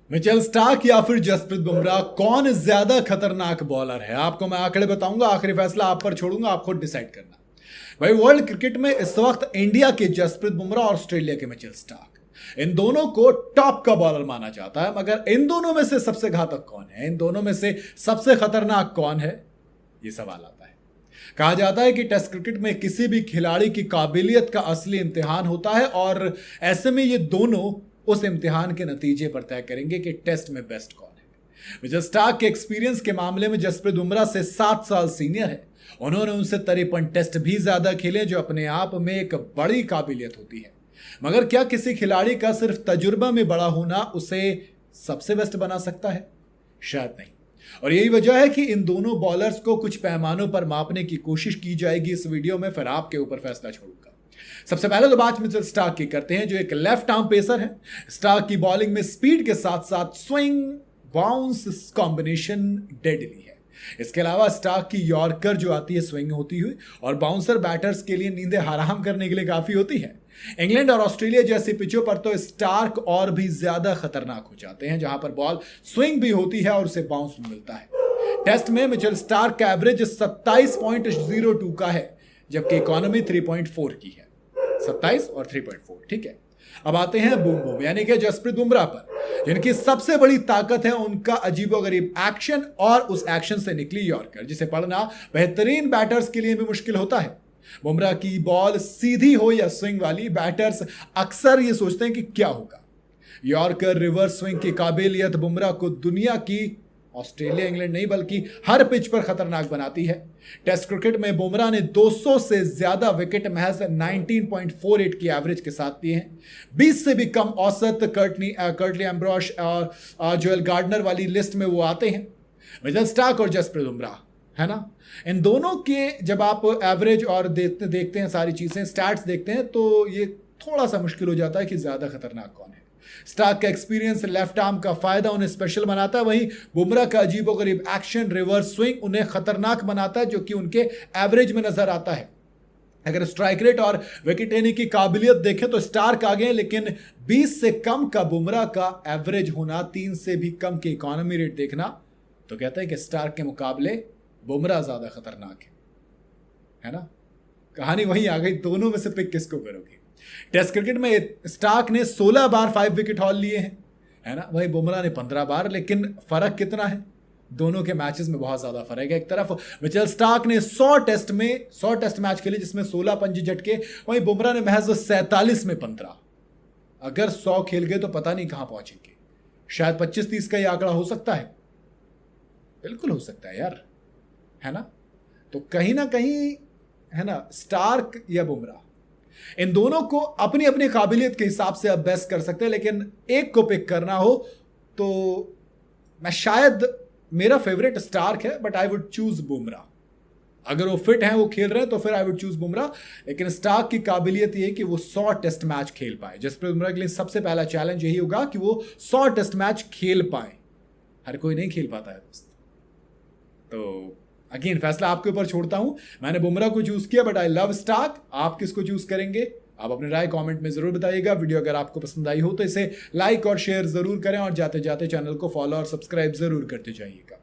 Mitchell Starc या फिर जसप्रीत बुमराह, कौन ज्यादा खतरनाक बॉलर है? आपको मैं आंकड़े बताऊंगा, आखिरी फैसला आप पर छोड़ूंगा, आप खुद डिसाइड करना। भाई, वर्ल्ड क्रिकेट में इस वक्त इंडिया के जसप्रीत बुमराह और ऑस्ट्रेलिया के मिचेल स्टार्क, इन दोनों को टॉप का बॉलर माना जाता है। मगर इन दोनों में से सबसे घातक कौन है, इन दोनों में से सबसे खतरनाक कौन है, ये सवाल आता है। कहा जाता है कि टेस्ट क्रिकेट में किसी भी खिलाड़ी की काबिलियत का असली इम्तिहान होता है, और ऐसे में ये दोनों उस इम्तिहान के नतीजे पर तय करेंगे कि टेस्ट में बेस्ट कौन है। मिचेल स्टार्क के एक्सपीरियंस के मामले में जसप्रीत बुमराह से 7 साल सीनियर है। उन्होंने उनसे 53 टेस्ट भी ज्यादा खेले, जो अपने आप में एक बड़ी काबिलियत होती है। मगर क्या किसी खिलाड़ी का सिर्फ तजुर्बा में बड़ा होना उसे सबसे बेस्ट बना सकता है? शायद नहीं। और यही वजह है कि इन दोनों बॉलर्स को कुछ पैमानों पर मापने की कोशिश की जाएगी इस वीडियो में, फिर आपके ऊपर फैसला छोड़ूंगा। सबसे पहले तो बात मिचेल स्टार्क की करते हैं, जो एक लेफ्ट आर्म पेसर है। स्टार्क की बॉलिंग में स्पीड के साथ साथ स्विंग बाउंस कॉम्बिनेशन डेडली है। इसके अलावा स्टार्क की यॉर्कर जो आती है स्विंग होती हुई, और बाउंसर बैटर्स के लिए नींदें हराम करने के लिए काफी होती है। इंग्लैंड और ऑस्ट्रेलिया जैसी पिचों पर तो स्टार्क और भी ज्यादा खतरनाक हो जाते हैं, जहां पर बॉल स्विंग भी होती है और उसे बाउंस भी मिलता है। टेस्ट में मिचेल स्टार्क का एवरेज 27.02 का है, जबकि इकोनॉमी 3.4 की है। 27 और 3.4, ठीक है। अब आते हैं बूम बूम यानी कि जसप्रीत बुमराह पर, जिनकी सबसे बड़ी ताकत है उनका अजीबोगरीब एक्शन और उस एक्शन से निकली यॉर्कर, जिसे पढ़ना बेहतरीन बैटर्स के लिए भी मुश्किल होता है। बुमराह की बॉल सीधी हो या स्विंग वाली, बैटर्स अक्सर ये सोचते हैं कि क्या होगा। यॉर्कर रिवर्स स्विंग की काबिलियत बुमराह को दुनिया की, ऑस्ट्रेलिया इंग्लैंड नहीं बल्कि हर पिच पर खतरनाक बनाती है। टेस्ट क्रिकेट में बुमराह ने 200 से ज्यादा विकेट महज 19.48 की एवरेज के साथ लिए हैं। 20 से भी कम औसत कर्टली एम्ब्रोश और जोएल गार्डनर वाली लिस्ट में वो आते हैं। मिचेल स्टार्क और जसप्रीत बुमराह, है ना, इन दोनों के जब आप एवरेज और देखते हैं, सारी चीजें स्टैट्स देखते हैं, तो ये थोड़ा सा मुश्किल हो जाता है कि ज्यादा खतरनाक कौन है। स्टार्क का एक्सपीरियंस, लेफ्ट आर्म का फायदा उन्हें स्पेशल बनाता है, वहीं बुमराह का अजीबोगरीब एक्शन, रिवर्स स्विंग उन्हें खतरनाक बनाता है, जो कि उनके एवरेज में नजर आता है। अगर स्ट्राइक रेट और विकेट लेने की काबिलियत देखें तो स्टार्क आगे हैं, लेकिन 20 से कम का बुमराह का एवरेज होना, 3 से भी कम के इकोनॉमी रेट देखना, तो कहता है कि स्टार्क के मुकाबले बुमराह ज्यादा खतरनाक है ना। कहानी वहीं आ गई, दोनों में से पिक किसको करोगे? टेस्ट क्रिकेट में स्टार्क ने 16 बार 5 विकेट हॉल लिए हैं, है ना, वहीं बुमराह ने 15 बार। लेकिन फर्क कितना है? दोनों के मैचेस में बहुत ज्यादा फर्क है। एक तरफ मिचेल स्टार्क ने 100 टेस्ट मैच खेले, जिसमें 16 पंजे झटके, वहीं बुमराह ने महज 47 में 15। अगर 100 खेल गए तो पता नहीं कहां पहुंचेंगे। शायद 25-30 का ये आंकड़ा हो सकता है, बिल्कुल हो सकता है यार, है ना। तो कहीं ना कहीं, है ना, स्टार्क या बुमराह, इन दोनों को अपनी अपनी काबिलियत के हिसाब से अब बेस्ट कर सकते हैं, लेकिन एक को पिक करना हो तो मैं शायद, मेरा फेवरेट स्टार्क है, but I would choose Bumrah. अगर वो फिट हैं, वो खेल रहे हैं, तो फिर आई वुड चूज बुमराह। लेकिन स्टार्क की काबिलियत ये है कि वो 100 टेस्ट मैच खेल पाए। जसप्रीत बुमराह के लिए सबसे पहला चैलेंज यही होगा कि वो 100 टेस्ट मैच खेल पाए। हर कोई नहीं खेल पाता है दोस्त। तो अगेन फैसला आपके ऊपर छोड़ता हूं। मैंने बुमराह को चूज किया, बट आई लव स्टार्क। आप किसको चूज करेंगे? आप अपनी राय कमेंट में जरूर बताइएगा। वीडियो अगर आपको पसंद आई हो तो इसे लाइक और शेयर जरूर करें, और जाते जाते चैनल को फॉलो और सब्सक्राइब जरूर करते जाइएगा।